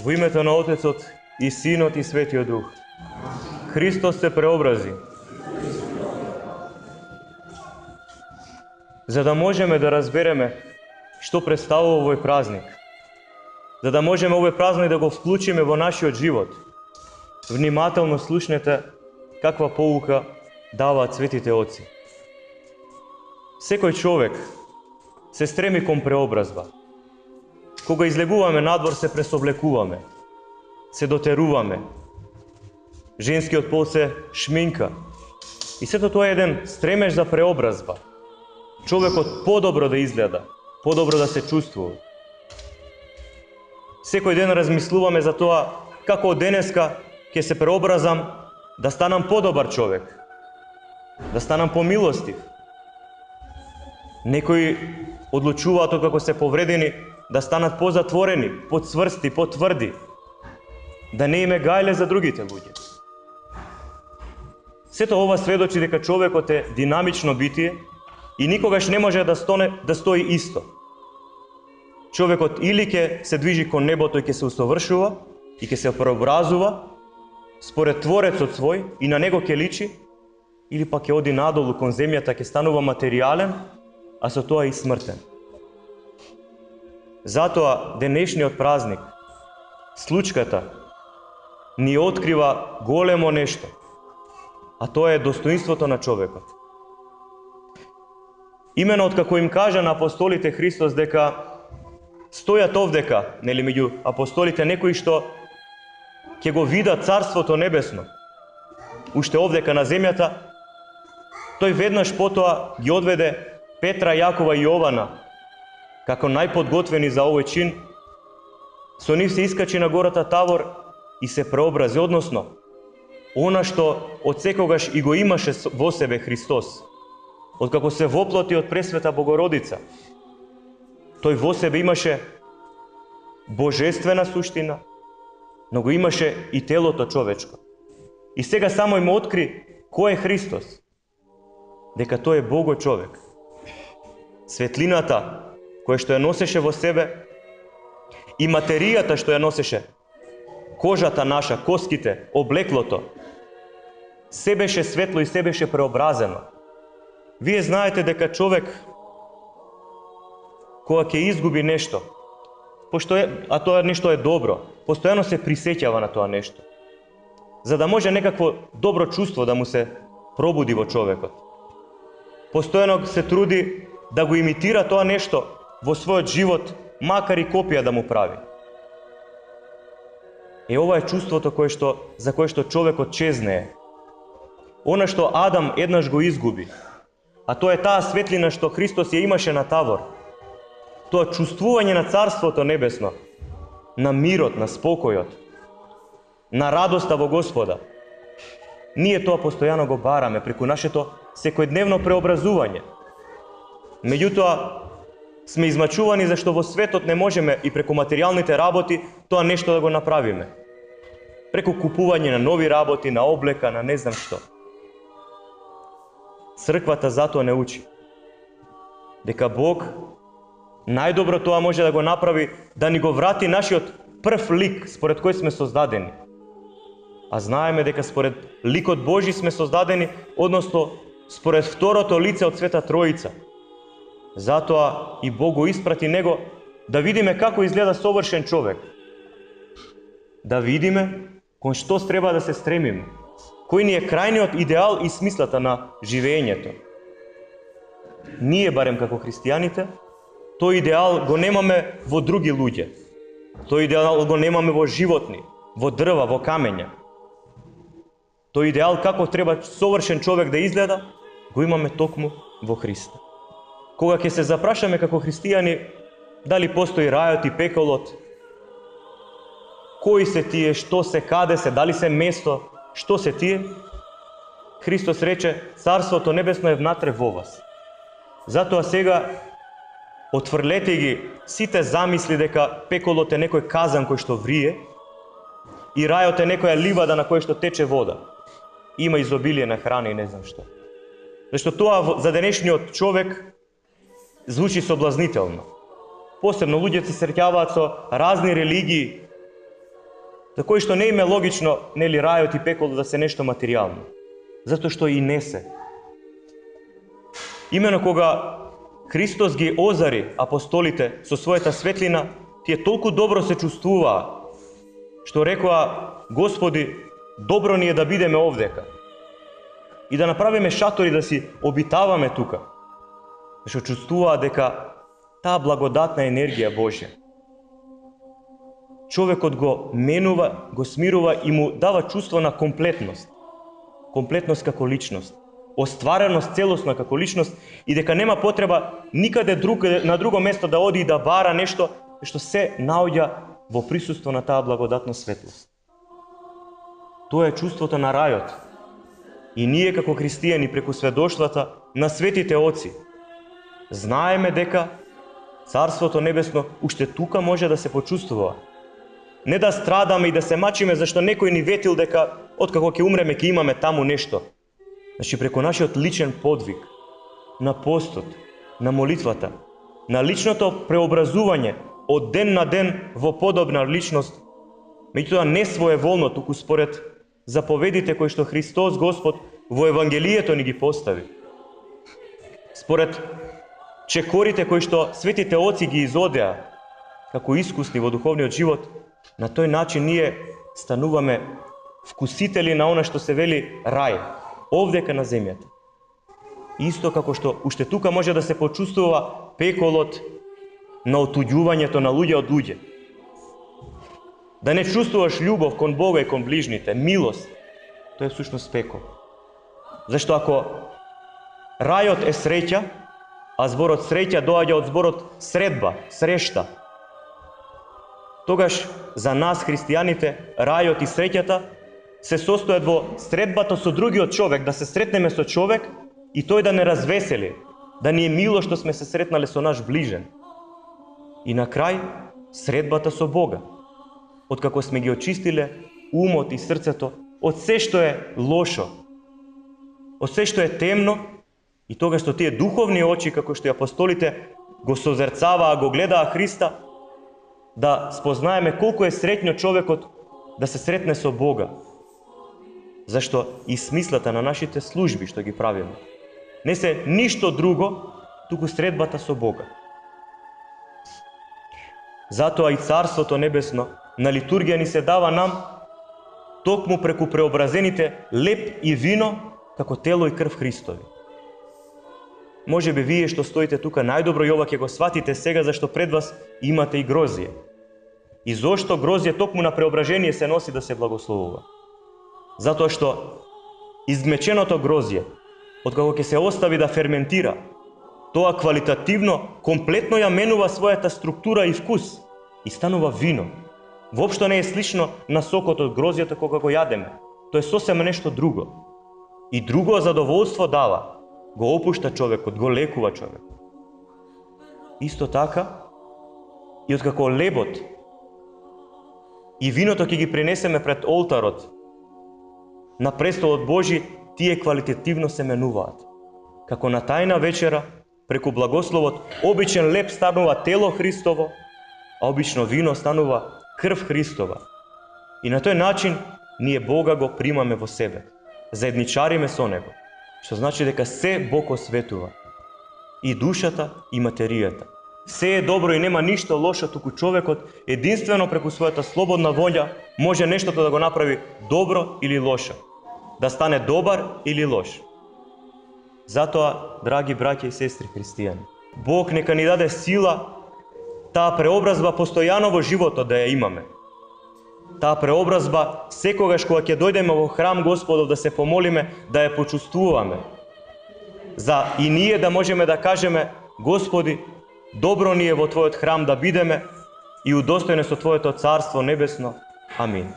Во името на Отецот и Синот и Светиот Дух. Христос се преобрази. За да можеме да разбереме што представува овој празник, за да можеме овој празник да го вклучиме во нашиот живот, внимателно слушнете каква поука даваат светите отци. Секој човек се стреми кон преобразба. Кога излегуваме надвор, се пресоблекуваме, се дотеруваме. Женскиот пол се шминка. И сето тоа е еден стремеж за преобразба. Човекот подобро да изгледа, подобро да се чувствува. Секој ден размислуваме за тоа како од денеска ќе се преобразам да станам подобар човек, да станам помилостив. Некои одлучуваат откако се повредени да станат позатворени, поцврсти, потврди, да не име гајле за другите луѓе. Сето ова сведочи дека човекот е динамично битие и никогаш не може да стои исто. Човекот или ќе се движи кон небото и ќе се усовршува и ќе се преобразува според Творецот свој и на него ќе личи, или пак ќе оди надолу кон земјата, ќе станува материјален, а со тоа и смртен. Затоа денешниот празник, случката, ни открива големо нешто, а тоа е достоинството на човекот. Имено откако им кажа на апостолите Христос дека стојат овдека, нели меѓу апостолите некои што ќе го видат Царството Небесно, уште овдека на земјата, тој веднаш потоа ги одведе Петра, Јакова и Јована, како најподготвени за овој чин, со нив се искачи на гората Тавор и се преобрази, односно, она што од секогаш и го имаше во себе Христос, откако се воплоти од Пресвета Богородица. Тој во себе имаше божествена суштина, но го имаше и телото човечко. И сега само им откри кој е Христос, дека тој е Бого човек. Светлината која што ја носеше во себе и материјата што ја носеше, кожата наша, коските, облеклото, се беше светло и се беше преобразено. Вие знаете дека човек, кога ќе изгуби нешто, а тоа нешто е добро, постојано се присеќава на тоа нешто, за да може некакво добро чувство да му се пробуди во човекот. Постојано се труди да го имитира тоа нешто во својот живот, макар и копија да му прави. Ова е чувството за кое што човекот чезнее. Она што Адам еднаш го изгуби, а тоа е таа светлина што Христос ја имаше на Тавор. Тоа чувствување на Царството Небесно, на мирот, на спокојот, на радоста во Господа. Ние тоа постојано го бараме преку нашето секојдневно преобразување. Меѓутоа, сме измачувани зашто во светот не можеме и преку материјалните работи тоа нешто да го направиме. Преку купување на нови работи, на облека, на не знам што. Црквата затоа не учи дека Бог најдобро тоа може да го направи, да ни го врати нашиот прв лик според кој сме создадени. А знаеме дека според ликот Божи сме создадени, односно според второто лице од Света Троица. Затоа и Бог го испрати него да видиме како изгледа совршен човек. Да видиме кон што треба да се стремиме. Кој ни е крајниот идеал и смислата на живеењето. Ние, барем како христијаните, тој идеал го немаме во други луѓе. Тој идеал го немаме во животни, во дрва, во камења. Тој идеал како треба совршен човек да изгледа, го имаме токму во Христа. Кога ќе се запрашаме како христијани дали постои рајот и пеколот, кои се тие, што се, каде се, дали се место, што се тие, Христос рече, Царството Небесно е внатре во вас. Затоа сега отфрлете ги сите замисли дека пеколот е некој казан кој што врие и рајот е некоја ливада на која што тече вода. Има изобилие на храна и не знам што. Зашто тоа за денешниот човек звучи соблазнително. Посебно луѓето се среќаваат со разни религии za koji što ne ime logično, ne li rajot i pekolo da se nešto materijalno. Zato što i nese. Imeno koga Hristos ги озари апостолите со својата светлина, тие толку добро се чувствуваа, што рекоа: Господи, добро ни е да бидеме овдека и да направиме шатори да си обитаваме тука. Што чувствуваа дека таа благодатна енергија Божја човекот го менува, го смирува и му дава чувство на комплетност. Комплетност како личност. Оствареност целосно како личност и дека нема потреба никаде на друго место да оди и да бара нешто што се наоѓа во присуство на таа благодатна светлост. Тоа е чувството на рајот. И ние како христијани преку сведоштвата на светите оци знаеме дека Царството Небесно уште тука може да се почувствува. Не да страдаме и да се мачиме зашто некој ни ветил дека откако ќе умреме ќе имаме таму нешто. Значи, преку нашиот личен подвиг, на постот, на молитвата, на личното преобразување од ден на ден во подобна личност, меѓутоа не своеволно, туку според заповедите кои што Христос Господ во Евангелието ни ги постави. Според чекорите кои што светите оци ги изодеа како искусни во духовниот живот, на тој начин ние стануваме вкусители на она што се вели рај, овдека на земјата. Исто како што уште тука може да се почувствува пеколот на отуѓувањето на луѓе од луѓе. Да не чувствуваш љубов кон Бога и кон ближните, милост, тоа е всушност пекол. Зашто ако рајот е среќа, а зборот среќа доаѓа од зборот средба, срешта, тогаш за нас, христијаните, рајот и среќата се состојат во средбата со другиот човек, да се сретнеме со човек и тој да не развесели, да ни е мило што сме се сретнале со наш ближен. И на крај, средбата со Бога. Откако сме ги очистиле умот и срцето од се што е лошо, од се што е темно, и тогаш што тие духовни очи, како што и апостолите го созерцаваа, го гледаа Христа, да спознаеме колку е среќно човекот да се сретне со Бога. Зашто и смислата на нашите служби што ги правиме не се ништо друго, туку средбата со Бога. Затоа и Царството Небесно на литургија ни се дава нам токму преку преобразените леп и вино како тело и крв Христови. Може би вие што стоите тука најдобро и ова ќе го сватите сега зашто пред вас имате и грозје. И зошто грозје токму на преображение се носи да се благословува? Затоа што изгмеченото грозје, откако ќе се остави да ферментира, тоа квалитативно, комплетно ја менува својата структура и вкус и станува вино. Воопшто не е слично на сокот од грозјето кога го јадеме. Тоа е сосема нешто друго. И друго задоволство дава. Го опушта човекот, го лекува човек. Исто така, и откако лебот и виното ќе ги принесеме пред олтарот на престолот Божи, тие квалитативно се менуваат. Како на тајна вечера, преку благословот, обичен леб станува тело Христово, а обично вино станува крв Христова. И на тој начин ние Бога го примаме во себе, заедничариме со Него, што значи дека се Бог осветува. И душата, и материјата. Се е добро и нема ништо лошо, туку човекот единствено преку својата слободна волја може нештото да го направи добро или лошо, да стане добар или лош. Затоа, драги браќа и сестри христијани, Бог нека ни даде сила таа преобразба постојано во животот да ја имаме. Таа преобразба секогаш кога ќе дојдеме во храм Господов да се помолиме, да ја почувствуваме. За и ние да можеме да кажеме: Господи, добро ни е во Твојот храм да бидеме и удостојни со Твоето Царство Небесно. Амин.